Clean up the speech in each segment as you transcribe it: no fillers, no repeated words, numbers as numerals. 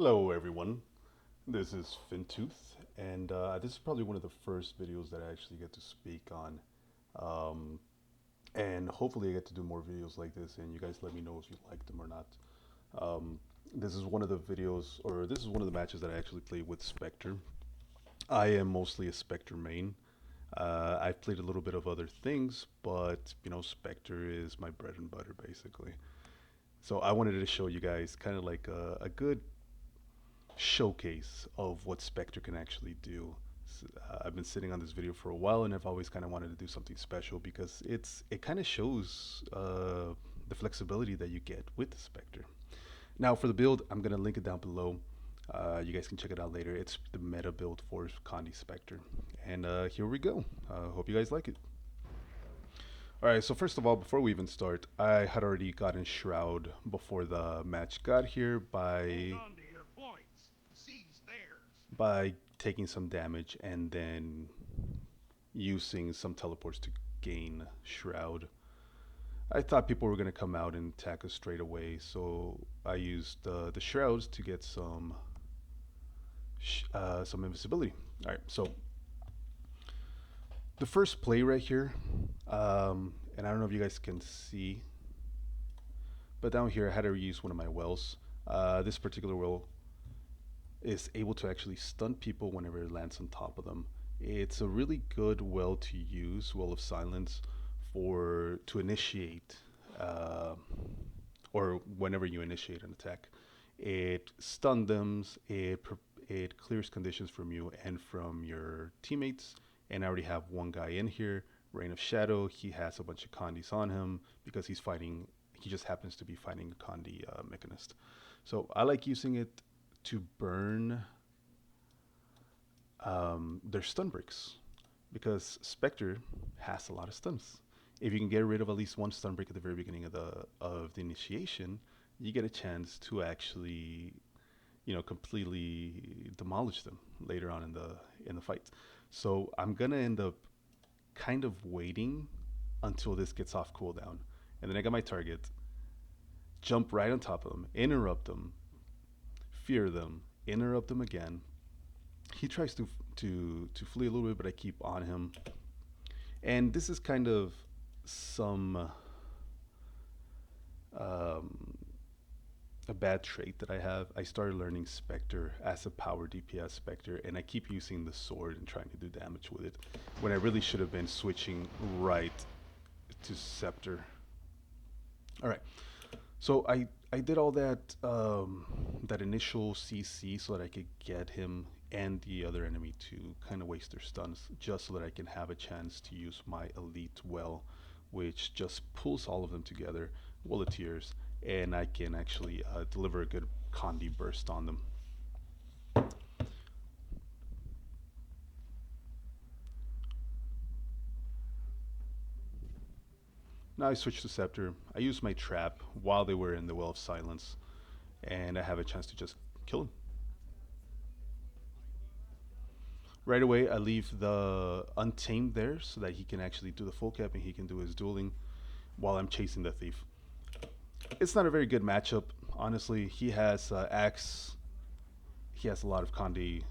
Hello everyone, this is Fintooth, and this is probably one of the first videos that I actually get to speak on. Um, and hopefully I get to do more videos like this, and you guys let me know if you like them or not. This is one of the videos, or this is one of the matches that I actually play with Specter. I am mostly a Specter main. I've played a little bit of other things, but Specter is my bread and butter basically. So I wanted to show you guys kind of like a good showcase of what Spectre can actually do. I've been sitting on this video for a while, and I've always kind of wanted to do something special because it kind of shows the flexibility that you get with the Spectre. Now for the build, I'm gonna link it down below. You guys can check it out later. It's the meta build for Condi Specter, and here we go. Hope you guys like it. All right, so first of all, before we even start, I had already gotten Shroud before the match got here by taking some damage and then using some teleports to gain Shroud. I thought people were going to come out and attack us straight away, so I used the Shrouds to get some invisibility. All right, so the first play right here, and I don't know if you guys can see, but down here I had to use one of my wells. This particular well is able to actually stun people whenever it lands on top of them. It's a really good well to use, Well of Silence, for to initiate uh, or whenever you initiate an attack. It stun them, it clears conditions from you and from your teammates. And I already have one guy in here, Reign of Shadow. He has a bunch of Condis on him because he's fighting. He just happens to be fighting a Condi Mechanist. So I like using it to burn their stun bricks because Spectre has a lot of stuns. If you can get rid of at least one stun break at the very beginning of the initiation, you get a chance to actually completely demolish them later on in the fight. So I'm gonna end up kind of waiting until this gets off cooldown, and then I got my target, jump right on top of them, interrupt them, fear them, interrupt them again. He tries to flee a little bit, but I keep on him. And this is kind of some um, a bad trait that I have. I started learning Spectre as a power DPS Spectre, and I keep using the sword and trying to do damage with it, when I really should have been switching right to Scepter. All right, so I did all that initial CC so that I could get him and the other enemy to kind of waste their stuns, just so that I can have a chance to use my elite well, which just pulls all of them together, Wall of Tears, and I can actually deliver a good Condi burst on them. Now I switch to Scepter. I use my trap while they were in the Well of Silence, and I have a chance to just kill him. Right away, I leave the Untamed there so that he can actually do the full cap and he can do his dueling while I'm chasing the Thief. It's not a very good matchup, honestly. He has Axe, he has a lot of Condi,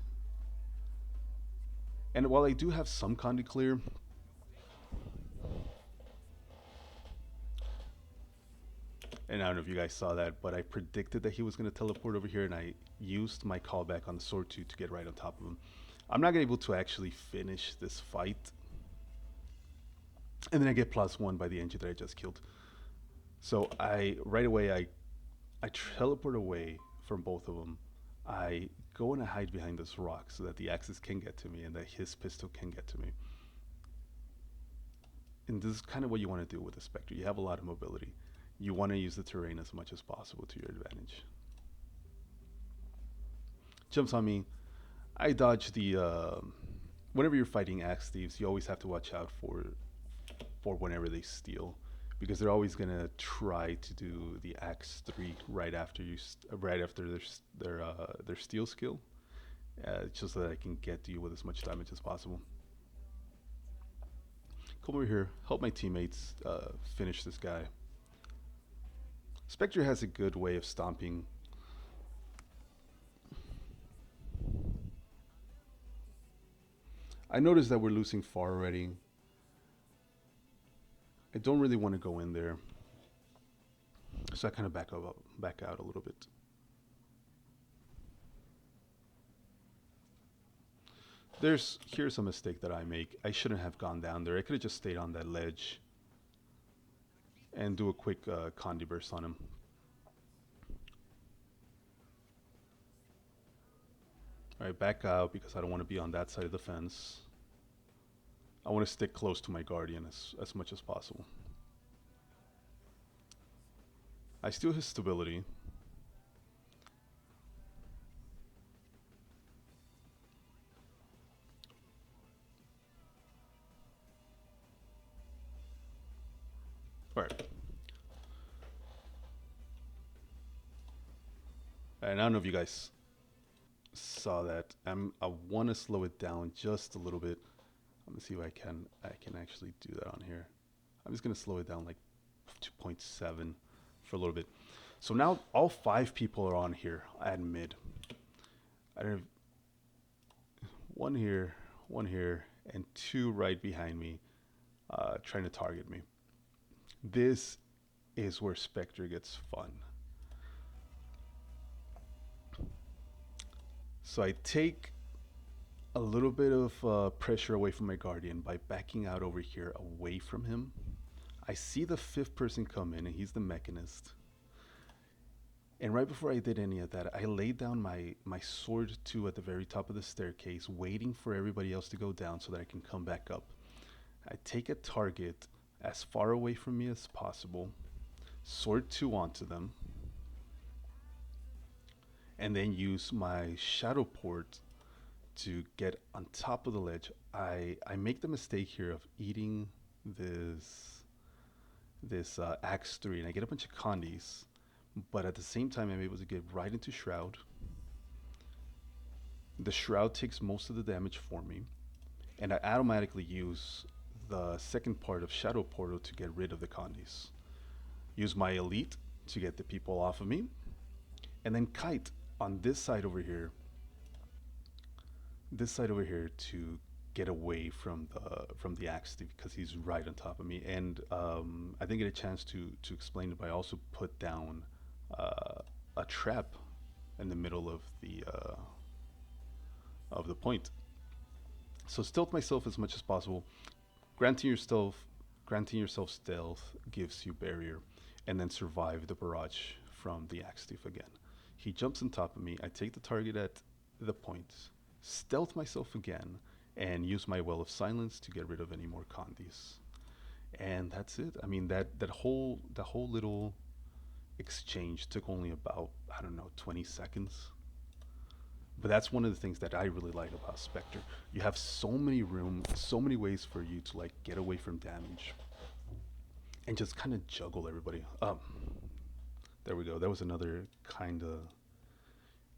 and while I do have some Condi clear, and I don't know if you guys saw that, but I predicted that he was going to teleport over here, and I used my callback on the sword to get right on top of him. I'm not able to actually finish this fight, and then I get +1 by the engine that I just killed. So I right away I teleport away from both of them. I go and I hide behind this rock so that the axis can get to me and that his pistol can get to me. And this is kind of what you want to do with the Spectre. You have a lot of mobility. You want to use the terrain as much as possible to your advantage. Jumps on me. I dodge the. Whenever you're fighting axe thieves, you always have to watch out for whenever they steal, because they're always gonna try to do the axe 3 right after right after their steal skill, just so that I can get to you with as much damage as possible. Come over here, help my teammates finish this guy. Spectre has a good way of stomping I noticed that we're losing far already. I don't really want to go in there, so I kind of back out a little bit. Here's a mistake that I make. I shouldn't have gone down there. I could have just stayed on that ledge and do a quick Condi burst on him. All right, back out because I don't want to be on that side of the fence. I want to stick close to my guardian as much as possible. I steal his stability. All right. And I don't know if you guys saw that. I want to slow it down just a little bit. Let me see if I can actually do that on here. I'm just gonna slow it down like 2.7 for a little bit. So now all 5 people are on here at mid. I don't have one here, and 2 right behind me, trying to target me. This is where Spectre gets fun. So I take a little bit of pressure away from my guardian by backing out over here away from him. I see the 5th person come in, and he's the mechanist. And right before I did any of that, I laid down my sword 2 at the very top of the staircase, waiting for everybody else to go down so that I can come back up. I take a target as far away from me as possible, sword 2 onto them, and then use my shadow port to get on top of the ledge. I make the mistake here of eating this axe 3, and I get a bunch of Condis, but at the same time I'm able to get right into Shroud. The Shroud takes most of the damage for me, and I automatically use the second part of Shadow Portal to get rid of the Condis. Use my Elite to get the people off of me, and then Kite on this side over here to get away from the axe thief because he's right on top of me. And I didn't get a chance to explain it, but I also put down a trap in the middle of the point. So stealth myself as much as possible. Granting yourself stealth gives you barrier, and then survive the barrage from the axe thief again. He jumps on top of me. I take the target at the point, stealth myself again, and use my well of silence to get rid of any more Condis. And that's it. I mean that whole little exchange took only about, I don't know, 20 seconds. But that's one of the things that I really like about Spectre. You have so many ways for you to like get away from damage and just kind of juggle everybody. There we go. That was another kind of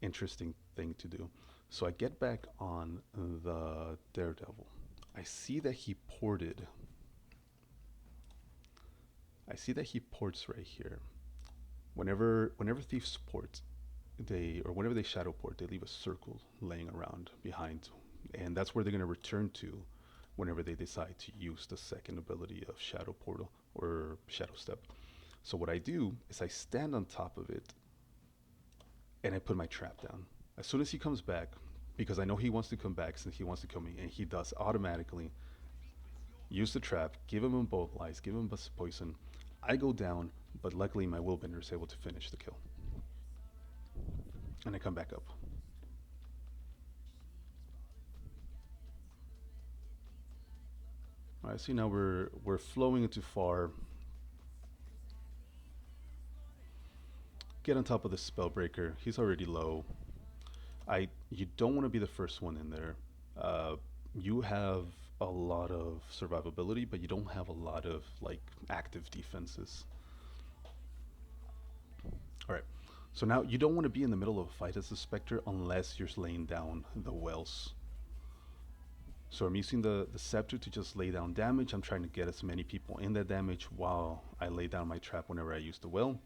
interesting thing to do. So I get back on the Daredevil. I see that he ported. I see that he ports right here. Whenever thieves port, whenever they shadow port, they leave a circle laying around behind, and that's where they're going to return to whenever they decide to use the second ability of Shadow Portal or Shadow Step. So what I do is I stand on top of it and I put my trap down. As soon as he comes back, because I know he wants to come back since he wants to kill me, and he does automatically, use the trap, give him both lies, give him poison. I go down, but luckily my Willbender is able to finish the kill. And I come back up. Alright, see now we're flowing into far. Get on top of the Spellbreaker. He's already low. You don't want to be the first one in there. You have a lot of survivability, but you don't have a lot of like active defenses. All right. So now you don't want to be in the middle of a fight as a Spectre unless you're laying down the wells. So I'm using the Scepter to just lay down damage. I'm trying to get as many people in that damage while I lay down my trap whenever I use the well.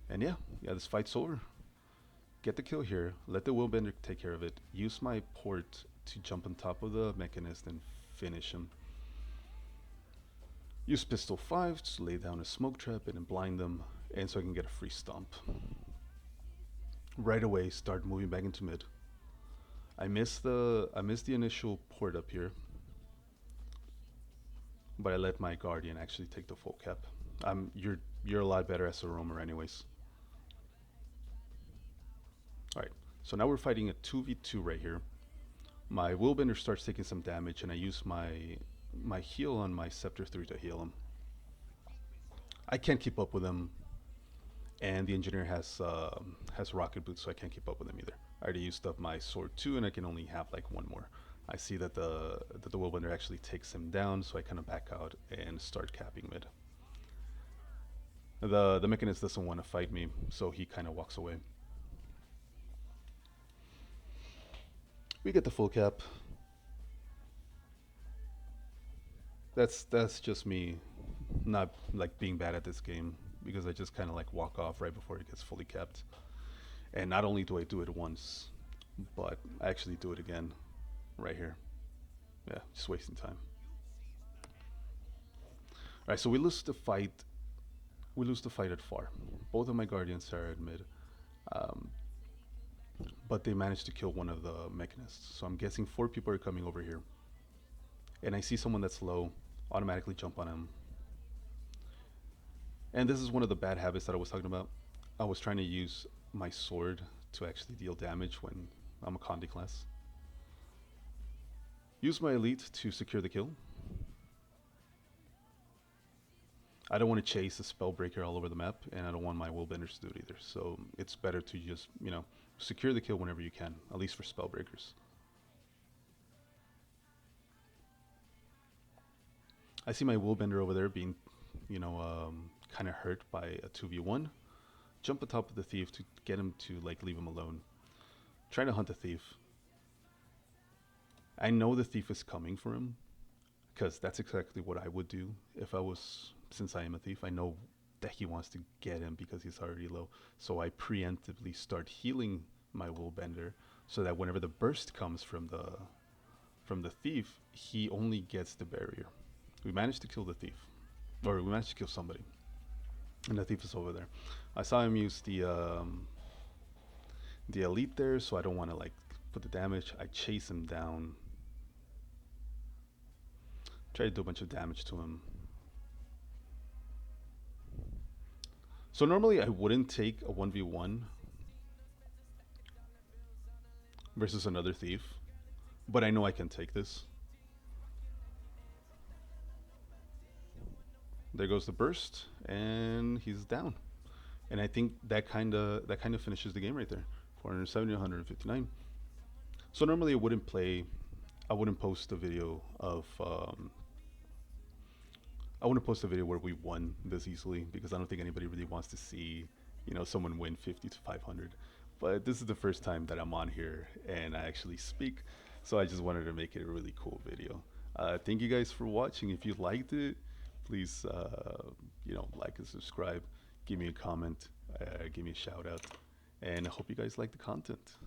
And yeah, this fight's over. Get the kill here. Let the Willbender take care of it. Use my port to jump on top of the mechanist and finish him. Use pistol 5 to lay down a smoke trap and then blind them, and so I can get a free stomp. Right away, start moving back into mid. I missed the initial port up here, but I let my guardian actually take the full cap. You're a lot better as a roamer, anyways. All right, so now we're fighting a 2v2 right here. My Willbender starts taking some damage, and I use my heal on my Scepter 3 to heal him. I can't keep up with him, and the engineer has rocket boots, so I can't keep up with him either. I already used up my sword 2, and I can only have like one more. I see that the Willbender actually takes him down, so I kind of back out and start capping mid. The Mechanist doesn't want to fight me, so he kind of walks away. We get the full cap. That's just me not like being bad at this game, because I just kind of like walk off right before it gets fully capped. And not only do I do it once, but I actually do it again right here. Yeah, just wasting time. Alright, so we lose the fight. We lose the fight at far. Both of my guardians are at mid. But they managed to kill one of the mechanists. So I'm guessing 4 people are coming over here. And I see someone that's low, automatically jump on him. And this is one of the bad habits that I was talking about. I was trying to use my sword to actually deal damage when I'm a Condi class. Use my elite to secure the kill. I don't want to chase a Spellbreaker all over the map, and I don't want my Willbenders to do it either. So it's better to just, secure the kill whenever you can, at least for Spellbreakers. I see my Willbender over there being, kind of hurt by a 2v1. Jump on top of the thief to get him to leave him alone. Trying to hunt the thief. I know the thief is coming for him, because that's exactly what I would do if I was, since I am a thief. I know that he wants to get him because he's already low. So I preemptively start healing my Willbender so that whenever the burst comes from the thief, he only gets the barrier. We managed to kill the thief, or we managed to kill somebody, and the thief is over there. I saw him use the elite there, so I don't want to put the damage. I chase him down, try to do a bunch of damage to him. So normally I wouldn't take a 1v1 versus another thief, but I know I can take this. There goes the burst, and he's down. And I think that kind of finishes the game right there. 470, 159. So normally I wouldn't post a video of I wouldn't post a video where we won this easily, because I don't think anybody really wants to see, someone win 50 to 500. But this is the first time that I'm on here and I actually speak, so I just wanted to make it a really cool video. Thank you guys for watching. If you liked it, please, like and subscribe. Give me a comment. Give me a shout out. And I hope you guys like the content.